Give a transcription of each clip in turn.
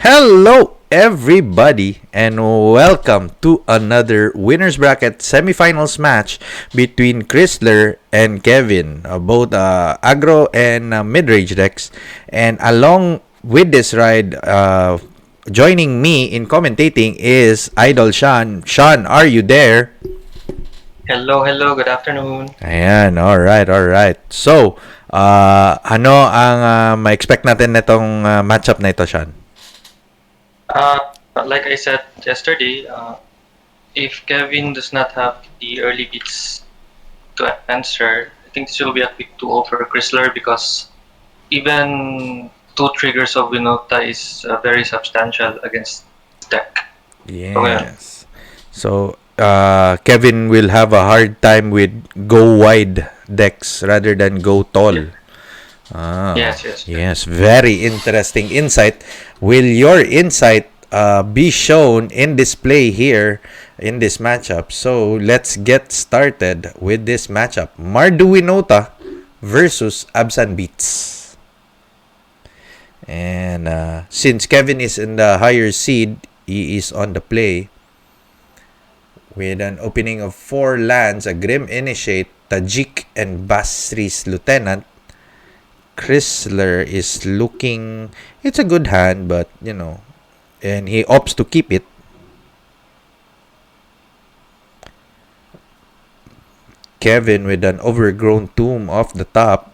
Hello, everybody, and welcome to another winners bracket semifinals match between Crisler and Kevin, both aggro and mid-range decks. And along with this ride, joining me in commentating is Idol Sean. Sean, are you there? Hello, good afternoon. Ayan, alright. So, ano ang ma-expect natin nitong matchup na ito, Sean? Like I said yesterday, if Kevin does not have the early beats to answer, I think this will be a quick 2-0 for Crisler because even two triggers of Winota is very substantial against deck. Yeah. Yes. So, Kevin will have a hard time with go wide decks rather than go tall. Yes. Very interesting insight. Will your insight be shown in display here in this matchup? So, let's get started with this matchup. Mardu Winota versus Abzan Beats. And since Kevin is in the higher seed, he is on the play with an opening of 4 lands, a Grim Initiate, Tajik, and Basri's Lieutenant. Crisler is looking... It's a good hand, but, and he opts to keep it. Kevin with an overgrown tomb off the top.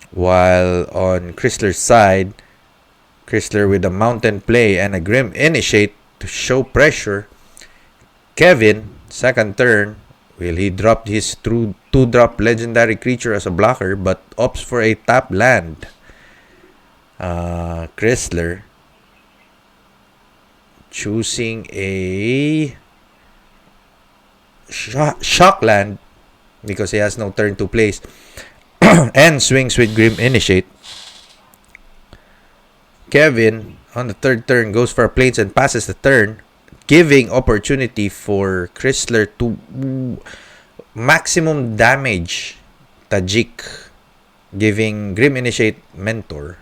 While on Crisler's side, Crisler with a mountain play and a Grim Initiate to show pressure. Kevin, second turn, will he drop his 2-drop legendary creature as a blocker but opts for a tap land. Crisler choosing a shock land because he has no turn to place and swings with Grim Initiate. Kevin, on the third turn, goes for a plains and passes the turn, giving opportunity for Crisler to maximum damage Tajik, giving Grim Initiate Mentor.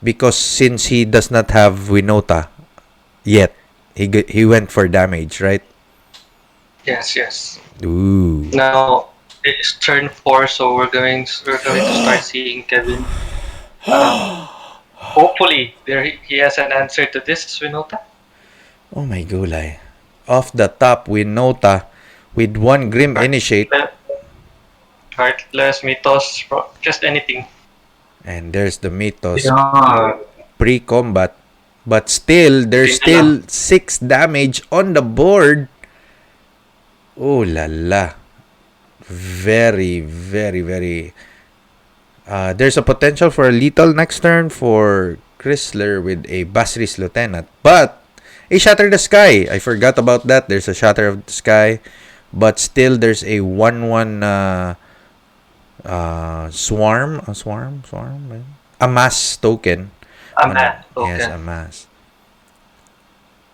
Because since he does not have Winota yet, he went for damage, right? Yes. Ooh. Now it's turn 4, so we're going to start seeing Kevin. Hopefully, he has an answer to this Winota. Oh my gulay. Off the top, Winota with 1 Grim Initiate. Heartless, Mythos, just anything. And there's the Mythos pre-combat. But still, there's still 6 damage on the board. Oh la la. Very. There's a potential for a lethal next turn for Crisler with a Basri's Lieutenant. But a Shatter the Sky. I forgot about that. There's a Shatter of the Sky. But still, there's a 1-1 swarm. A swarm? A mass token. Yes, a mass.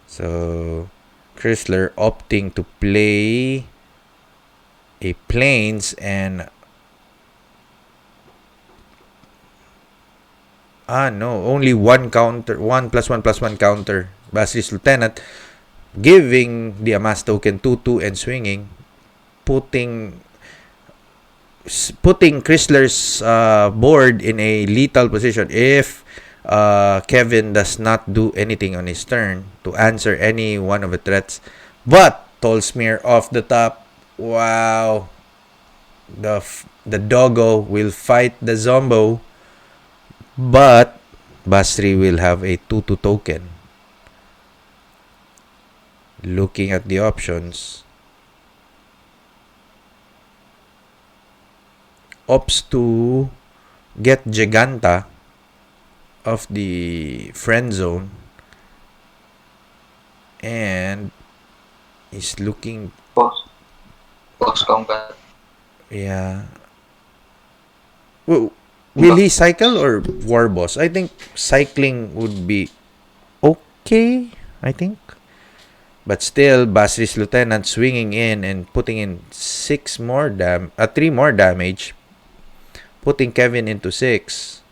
So, Crisler opting to play a plains and... no. Only 1 counter. 1+1+1 counter. Basri's Lieutenant. Giving the Amass token 2/2 and swinging. Putting Crisler's board in a lethal position if Kevin does not do anything on his turn to answer any one of the threats. But Tolsmere off the top. Wow. The doggo will fight the Zombo. But Basri will have a 2/2 token. Looking at the options, opts to get Giganta of the friend zone and is looking Post combat. Yeah. Will he cycle or War Boss? I think cycling would be okay, I think. But still, Basri's Lieutenant swinging in and putting in 3 more damage, putting Kevin into 6.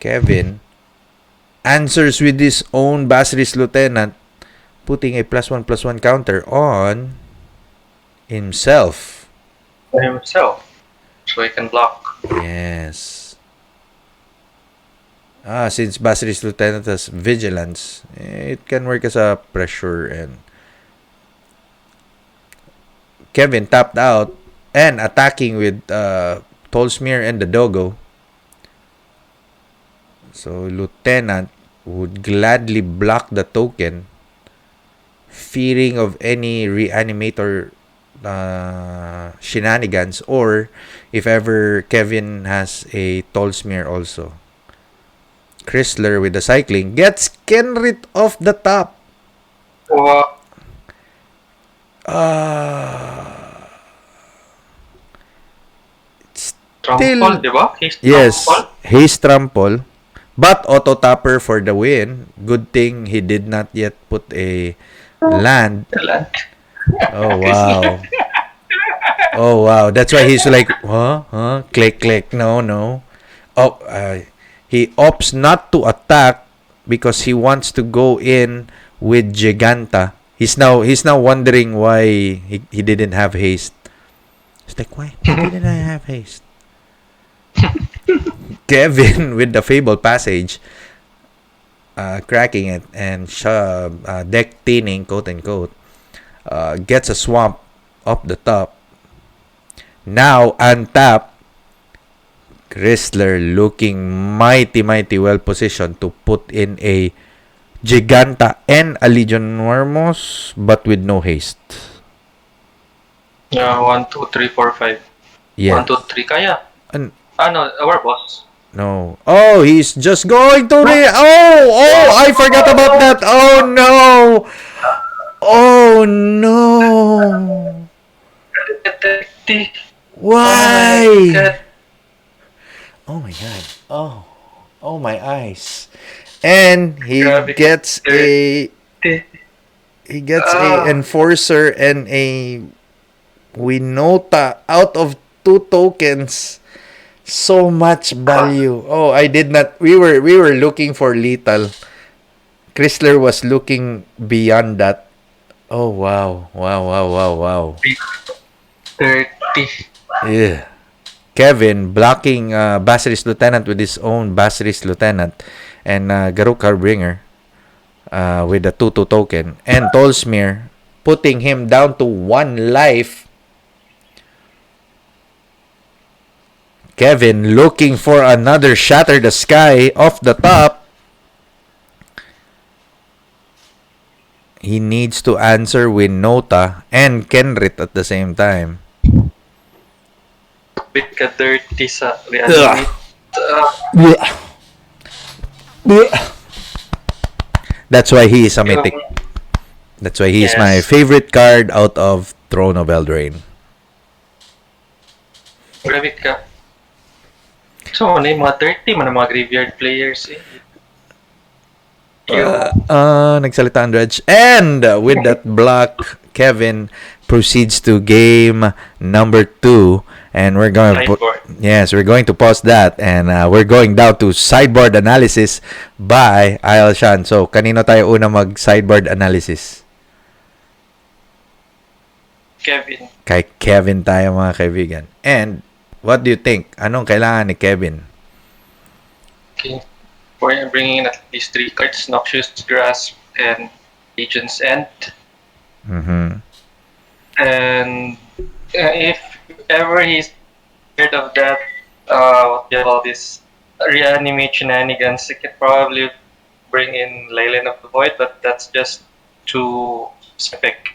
Kevin answers with his own Basilisk Lieutenant, putting a +1/+1 counter on himself. For himself. So he can block. Yes. Since Basilisk Lieutenant has vigilance, it can work as a pressure, and Kevin tapped out and attacking with Tolsmir and the Dogo. So Lieutenant would gladly block the token, fearing of any reanimator shenanigans, or if ever Kevin has a Tolsmir also. Crisler with the cycling gets Kenrit off the top. Wow. Trample, di ba? Yes, Trample. he's trample, but auto tapper for the win. Good thing he did not yet put a land. Oh wow. Oh wow. That's why he's like, click, click. No, no. Oh, he opts not to attack because he wants to go in with Giganta. He's now wondering why he didn't have haste. It's like, why didn't I have haste? Kevin with the Fable Passage, cracking it and deck thinning, quote unquote, gets a swamp up the top. Now untap, Crisler looking mighty well positioned to put in a Giganta and a Legion Wormos, but with no haste. 1, 2, 3, 4, 5. Yeah. 1, 2, 3, kaya. No. Our boss. No. Oh, he's just going to I forgot about that. Oh no. Oh no. Why? Oh my god. Oh my eyes. And he gets a enforcer and a Winota out of 2 tokens. So much value. Oh, I did not. We were looking for lethal. Crisler was looking beyond that. Oh wow. 30. Yeah. Kevin blocking Basilisk Lieutenant with his own Basilisk Lieutenant, and Garuk Harbinger with the 2/2 token, and Tolsmir putting him down to 1 life. Kevin looking for another Shatter the Sky off the top. He needs to answer Winota and Kenrit at the same time. Bit ka dirty sa reanimate. That's why he is a mythic. That's why he is my favorite card out of Throne of Eldraine. Grabe ka. So, ano yung mga 30 man ang mga graveyard players eh. Nagsalita ang Dredge. And with that block, Kevin proceeds to game number 2. And we're going we're going to pause that, and we're going down to sideboard analysis by Ailshan. So, kanino tayo una mag-sideboard analysis? Kevin. Kay Kevin tayo, mga kaibigan. And what do you think? Anong kailangan ni Kevin? Okay. For bringing in at least 3 cards, Noxious Grasp and Legion's End. Mm-hmm. And if ever he's scared of that, what do you call this, reanimate shenanigans, he could probably bring in Leyline of the Void, but that's just too specific.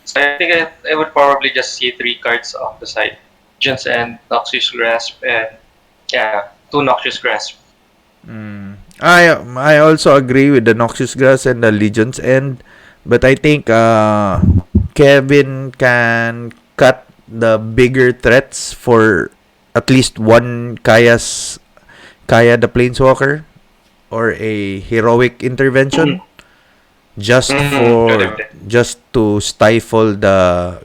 So I think I would probably just see 3 cards off the side. Legion's End, Noxious Grasp, and 2 Noxious Grasp. I also agree with the Noxious Grasp and the Legion's End, but I think Kevin can cut the bigger threats for at least one Kaya the Planeswalker or a heroic intervention, just to stifle the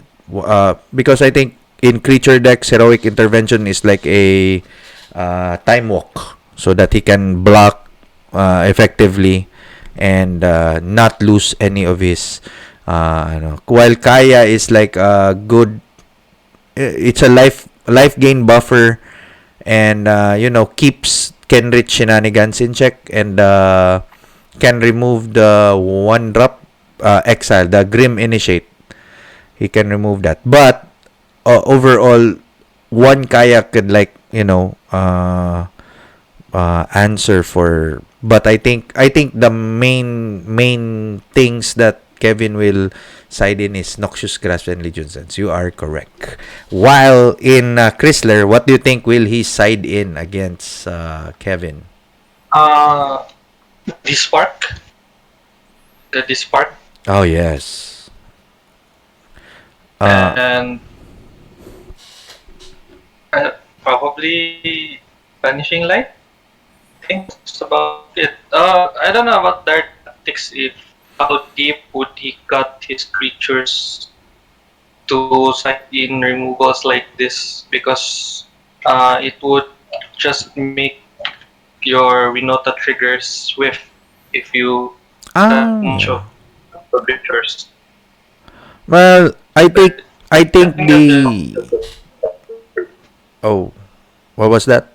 because I think in creature decks heroic intervention is like a time walk. so that he can block effectively and not lose any of his while Kaya is like a good, it's a life gain buffer, and keeps Kenrich shenanigans in check, and can remove the one drop exile, the Grim Initiate. He can remove that. But overall, one Kaya could, like, answer for. But I think the main things that Kevin will side in is Noxious Grasp and Legion Sense. You are correct. While in Crisler, what do you think will he side in against Kevin? Uh, this spark, this spark, Oh yes. Uh, and probably vanishing light. I think that's about it. I don't know about their tactics. If how deep would he cut his creatures to site in removals like this? Because it would just make your Winota triggers swift if you that much yeah. of the creatures. Well, I think But I I think think that the oh, what was that?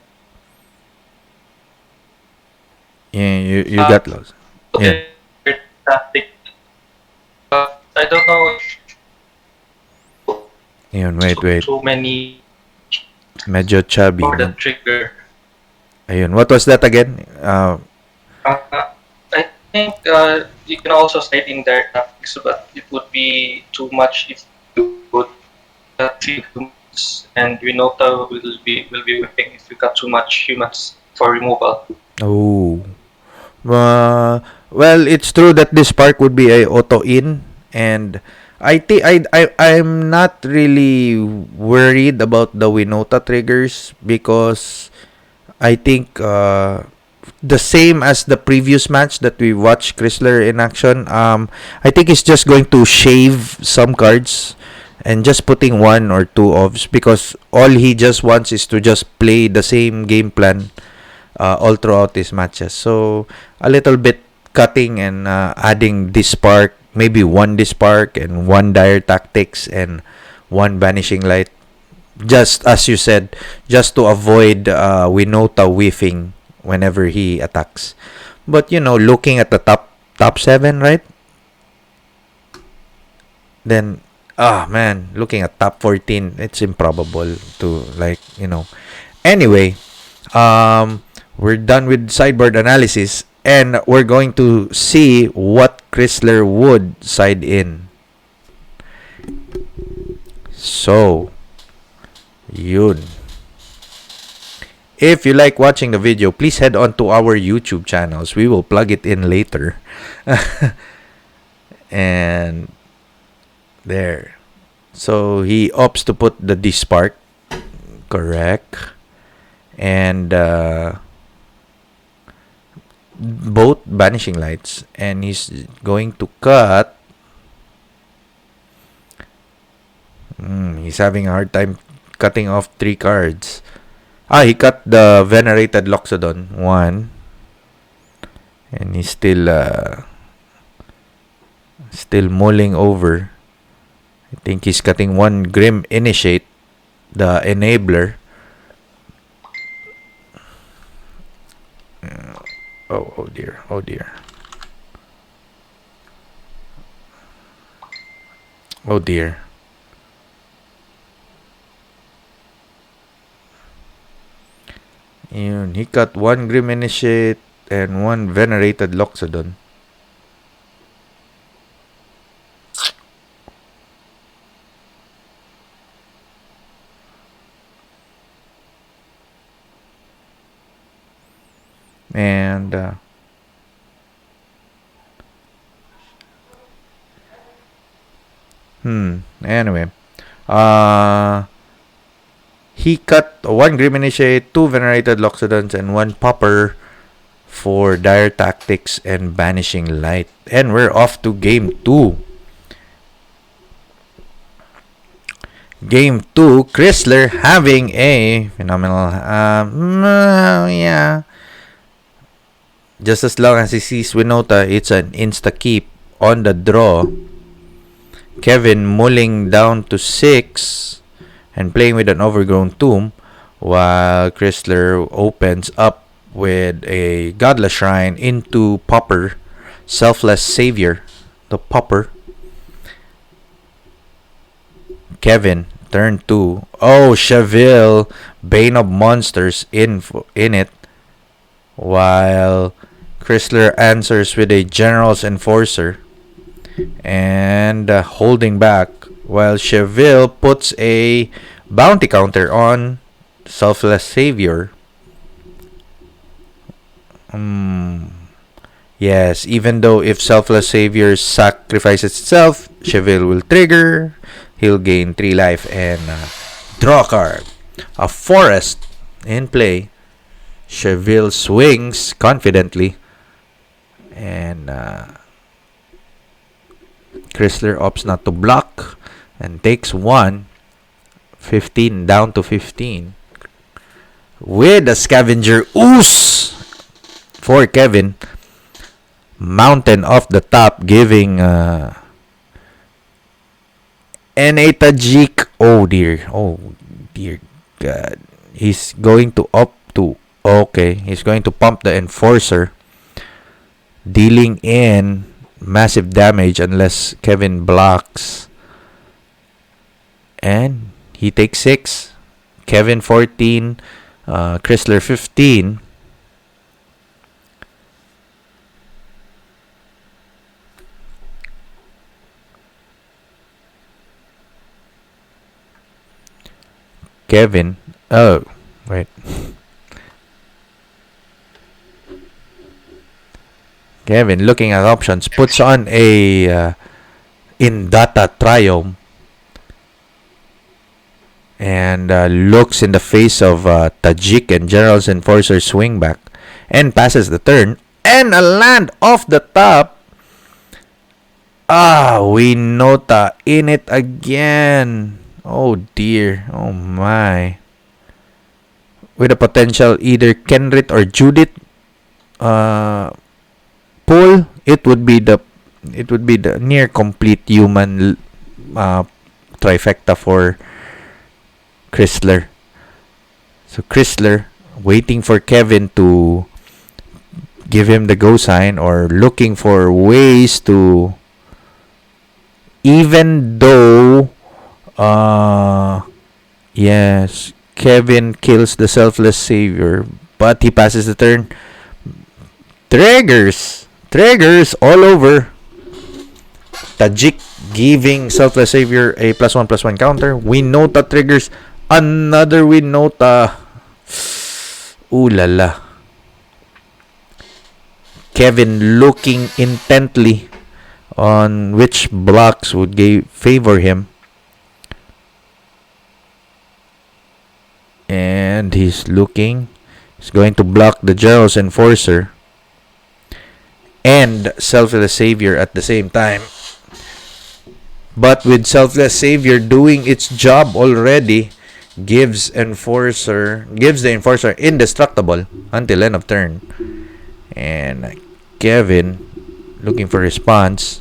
Yeah, you uh, got lost. Yeah. tactic. But I don't know if Yun, wait. too many Medyo chubby. for the trigger. Ayun, what was that again? I think you can also cite in their tactics, but it would be too much if you put few humans, and Winota will be whipping if you got too much humans for removal. Oh. Well, it's true that this park would be a auto in, and I think I'm not really worried about the Winota triggers, because I think the same as the previous match that we watched Crisler in action. I think he's just going to shave some cards and just putting one or two offs, because all he just wants is to just play the same game plan all throughout his matches. So a little bit cutting and adding this spark, maybe one this spark and one dire tactics and one vanishing light, just as you said, just to avoid Winota whiffing whenever he attacks. But looking at the top seven, right? Then man, looking at top 14, it's improbable to, like, Anyway, we're done with sideboard analysis, and we're going to see what Crisler would side in. So, yun. If you like watching the video, please head on to our YouTube channels. We will plug it in later. And there. So he opts to put the D-Spark. Correct. And both Banishing Lights. And he's going to cut. He's having a hard time cutting off 3 cards. He cut the Venerated Loxodon. 1. And he's still mulling over. I think he's cutting 1 Grim Initiate, the Enabler. Oh dear. Oh dear. Yun, he cut 1 Grim Initiate and 1 Venerated Loxodon. And anyway, he cut 1 Grim Initiate, 2 Venerated Loxodons, and 1 Popper for Dire Tactics and Banishing Light. And we're off to Game 2. Game 2, Crisler having a phenomenal, just as long as he sees Winota, it's an insta keep on the draw. Kevin mulling down to 6 and playing with an overgrown tomb, while Crisler opens up with a godless shrine into Popper, selfless savior, the Popper. Kevin, turn 2. Oh, Cheville, Bane of Monsters in it, while Crisler answers with a General's Enforcer and holding back, while Cheville puts a bounty counter on Selfless Savior. Yes, even though if Selfless Savior sacrifices itself, Cheville will trigger. He'll gain 3 life and draw a card. A forest in play. Cheville swings confidently. And Crisler opts not to block and takes 1. 15 down to 15. With a Scavenger Ooze for Kevin. Mountain off the top, giving and a Tajik. Oh dear God. He's going to opt to. Okay, he's going to pump the Enforcer, dealing in massive damage unless Kevin blocks. And he takes 6. Kevin 14. Crisler 15. Kevin. Oh, wait. Kevin, looking at options, puts on a Indata Triumph and looks in the face of Tajik and General's Enforcer swing back and passes the turn. And a land off the top. Winota in it again. Oh dear. Oh my. With a potential either Kenrit or Judith pull, it would be the near complete human trifecta for Crisler. So Crisler waiting for Kevin to give him the go sign or looking for ways to, even though yes, Kevin kills the Selfless Savior, but he passes the turn. Triggers all over. Tajik giving Selfless Savior a +1/+1 counter. Winota triggers another Winota. Ooh la la. Kevin looking intently on which blocks would favor him. And he's going to block the General's Enforcer and Selfless Savior at the same time. But with Selfless Savior doing its job already, gives the Enforcer indestructible until end of turn. And Kevin looking for response.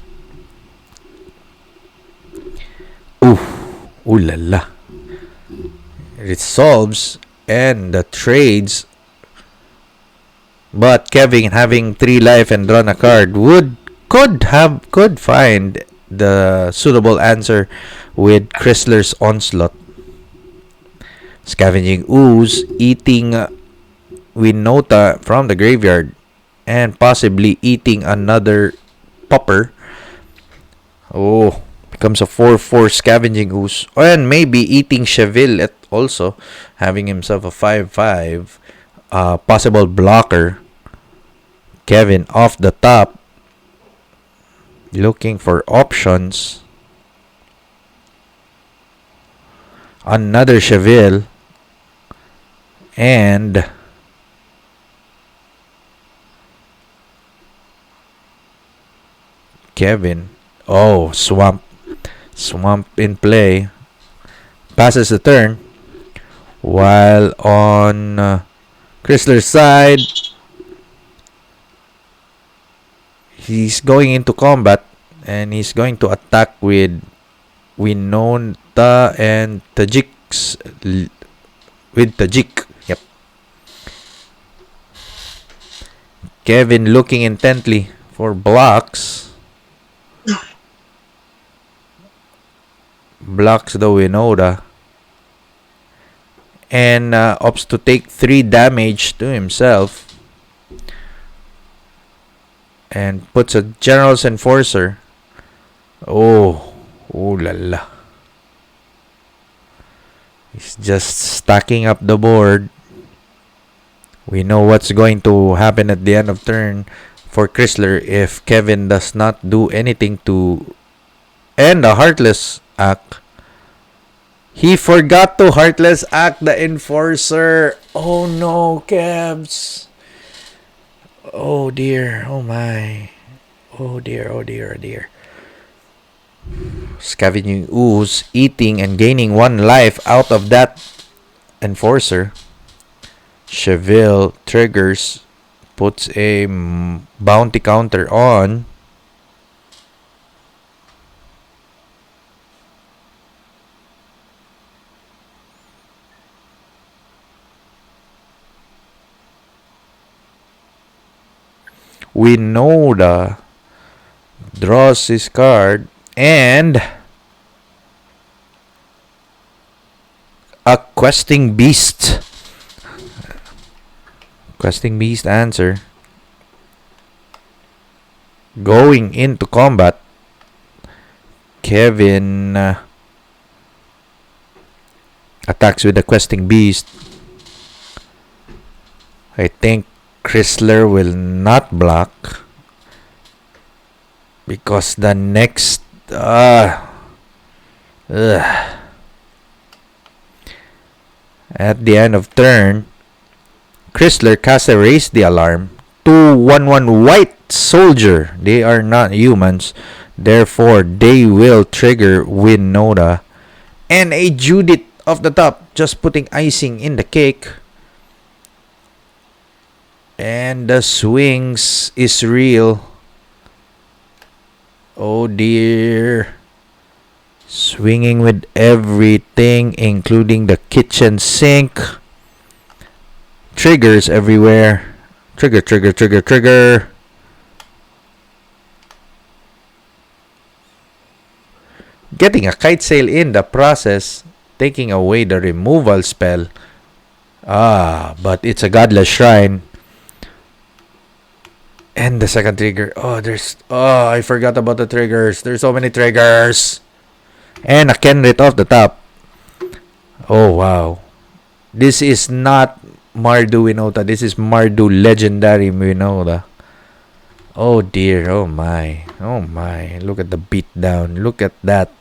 Ooh la la. Resolves and the trades, but Kevin having 3 life and drawn a card could find the suitable answer with Crisler's Onslaught. Scavenging Ooze eating Winota from the graveyard and possibly eating another Popper. Oh, becomes a 4/4 Scavenging Ooze, and maybe eating Cheville also, having himself a 5/5 possible blocker. Kevin off the top, looking for options. Another Cheville and Kevin. Oh, Swamp in play. Passes the turn. While on Crisler's side, He's going into combat and he's going to attack with Winota and with Tajik. Yep. Kevin looking intently for blocks. Blocks the Winota. And opts to take 3 damage to himself. And puts a General's Enforcer. Oh la la. He's just stacking up the board. We know what's going to happen at the end of turn for Crisler if Kevin does not do anything to end a Heartless Act. He forgot to Heartless Act the Enforcer. Oh no, Kevs. Oh dear. Oh my. Oh dear. Oh dear. Oh dear. Scavenging Ooze eating and gaining 1 life out of that Enforcer. Cheville triggers, puts a bounty counter on. Winota draws his card and a Questing Beast. Questing Beast answer. Going into combat. Kevin attacks with the Questing Beast. I think Crisler will not block because the next at the end of turn, Crisler casts a Raise the Alarm. 2/1/1 White Soldier. They are not humans, therefore they will trigger Winota. And a Judith off the top, just putting icing in the cake. And the swings is real. Oh dear. Swinging with everything, including the kitchen sink. Triggers everywhere. Trigger, trigger, trigger, trigger. Getting a kite sail in the process, taking away the removal spell. But it's a godless shrine. And the second trigger. I forgot about the triggers. There's so many triggers. And a Kenrit off the top. Oh, wow. This is not Mardu Winota. This is Mardu Legendary Winota. Oh, dear. Oh, my. Oh, my. Look at the beatdown. Look at that.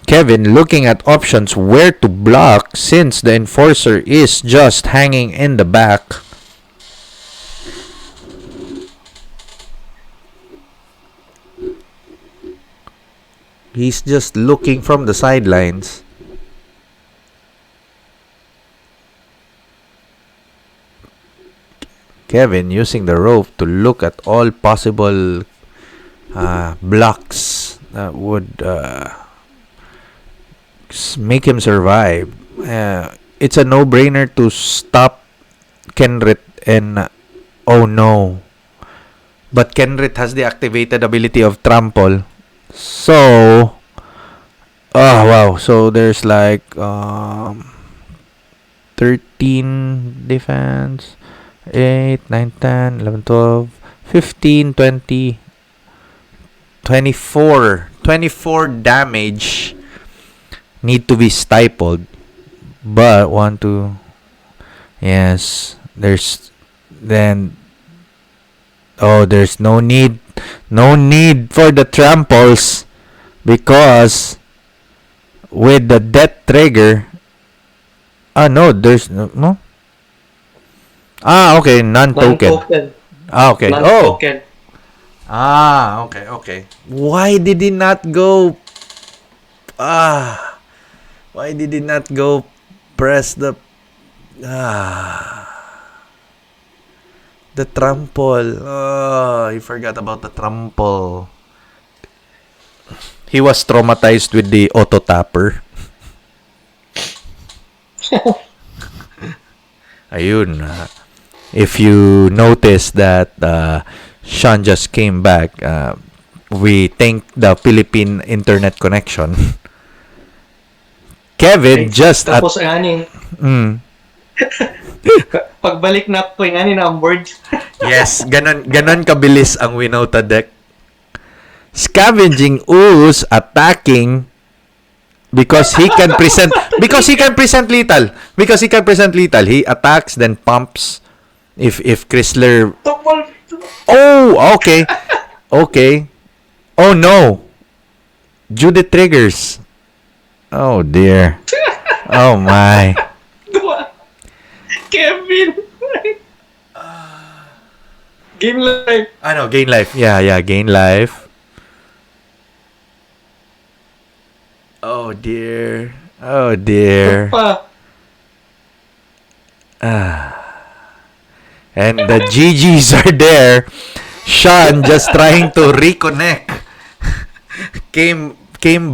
Kevin looking at options where to block since the Enforcer is just hanging in the back. He's just looking from the sidelines. Kevin using the rope to look at all possible blocks that would make him survive. It's a no-brainer to stop Kenrit and oh no. But Kenrit has the activated ability of Trample. So, wow. So there's like 13 defense, 8, 9, 10, 11, 12, 15, 20, 24. 24 damage need to be stifled. But 1, 2, yes. There's no need for the tramples because with the death trigger there's no okay, non-token. Okay. Non-token. Okay. Why did he not go press the The trample. Oh, I forgot about the trample. He was traumatized with the auto tapper. Ayun. If you notice that Sean just came back, we thank the Philippine internet connection. Kevin just at... Tapos anin, Mm, pagbalik na ko yung anin na ang board. yes, ganon kabilis ang Winota deck. Scavenging Ooze attacking because he can present lethal. He attacks, then pumps. If Crisler... Oh, okay. Okay. Oh no. Judith triggers. Oh dear. Oh my. Kevin! Game life. Ano, gain life. Yeah, gain life. Oh dear. Oh dear. Pa. And the GGs are there. Sean just trying to reconnect. Came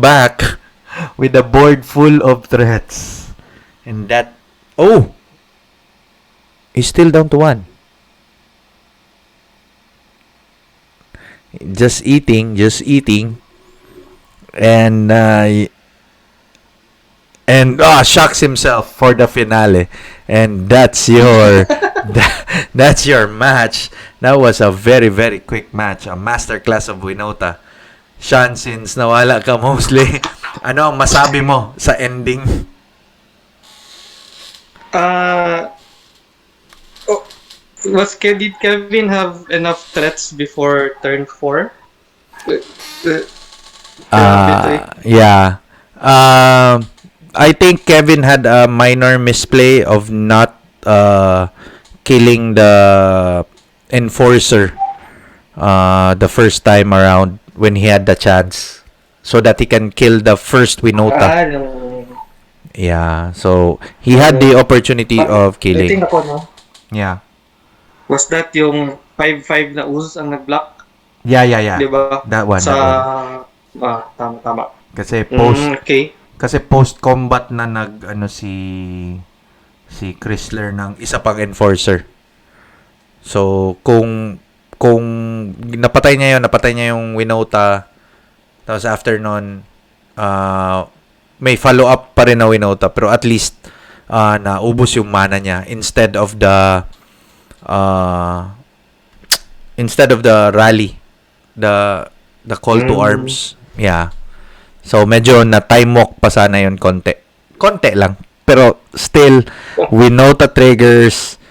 back with a board full of threats. And that... Oh! He's still down to 1. Just eating. And shocks himself for the finale. And that's your that's your match. That was a very, very quick match. A masterclass of Winota. Sean, since nawala ka mostly, ano ang masabi mo sa ending? Did Kevin have enough threats before turn 4? Yeah. I think Kevin had a minor misplay of not killing the enforcer the first time around when he had the chance, so that he can kill the first Winota. Yeah, so he had the opportunity of I think killing. ako, no? Yeah. Was that yung 5-5 na Uz ang nag-block? Yeah. Diba? That one. Tama. Kasi Okay. post combat na si Crisler ng isa pang enforcer. So kung napatay niya yung Winota, tapos after nun may follow up pa rin na Winota, pero at least naubos yung mana niya instead of the rally, the call to arms. Yeah. So, medyo na time walk pa sana yun konti. Konti lang. Pero, still, Winota triggers,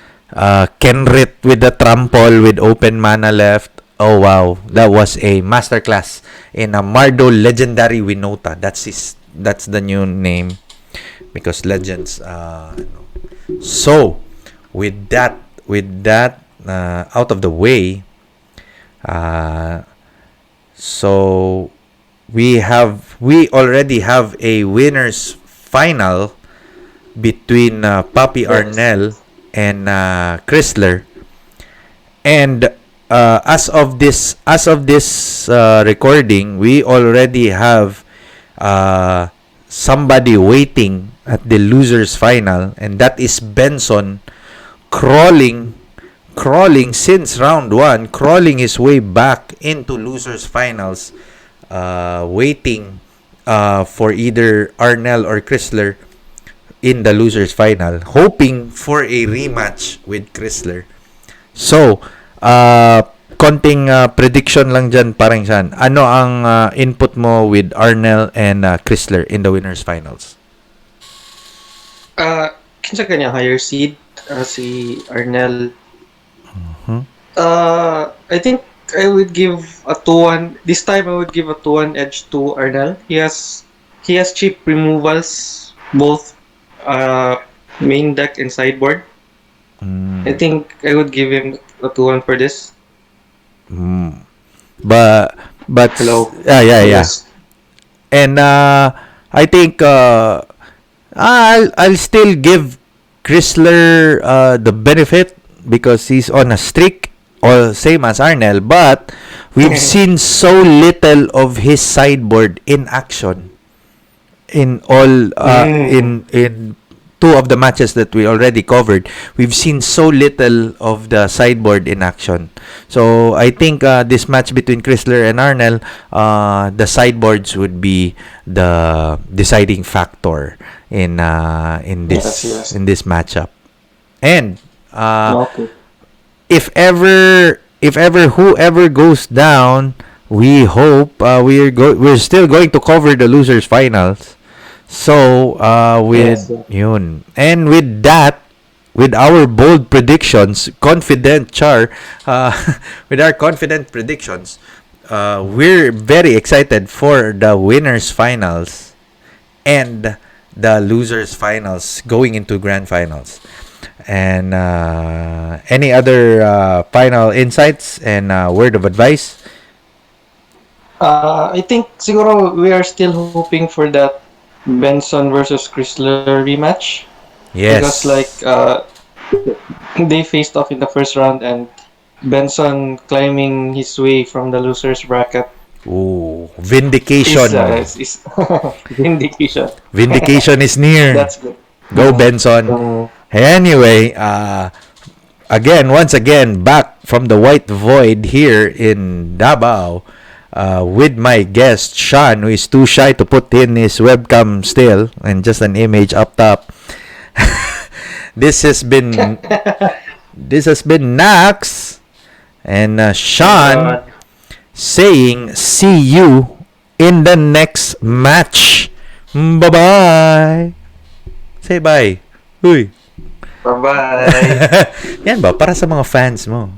Kenrit with the trample with open mana left. Oh, wow. That was a masterclass in a Mardu legendary Winota. That's the new name. Because legends, So, with that out of the way, so we already have a winners final between Papi Arnel and Crisler, and as of this recording, we already have somebody waiting at the losers final, and that is Benson crawling since round 1, crawling his way back into losers finals, waiting for either Arnel or Crisler in the losers final, hoping for a rematch with Crisler. So, konting prediction lang dyan, parang saan. Ano ang input mo with Arnel and Crisler in the winners finals? Kinsa kanya higher seed si Arnel. I think I would give a 2-1. This time I would give a 2-1 edge to Arnel. He has cheap removals, both main deck and sideboard. I think I would give him a 2-1 for this. But Hello. Yeah. Yes. And I think I'll still give Crisler the benefit because he's on a streak, or same as Arnel, but we've seen so little of his sideboard in action in all in two of the matches that we already covered. We've seen so little of the sideboard in action. So I think this match between Crisler and Arnel, the sideboards would be the deciding factor in Yes. in this matchup. And Okay. if ever whoever goes down, we hope we're still going to cover the losers finals. So with Yes. Yes. yun, and with that, with our bold predictions, confident Char, with our confident predictions, we're very excited for the winners finals and the losers finals going into grand finals. And any other final insights and word of advice? I think siguro we are still hoping for that Benson versus Chrysler rematch because Yes. they faced off in the first round and Benson climbing his way from the losers bracket Ooh, vindication. is vindication. Vindication is near. That's good. Go Benson. Uh, Anyway, once again, back from the white void here in Davao, with my guest Sean, who is too shy to put in his webcam still and just an image up top. this has been Nax and Sean saying see you in the next match. Bye bye. Say bye. Uy. Bye-bye. Yan ba? Para sa mga fans mo.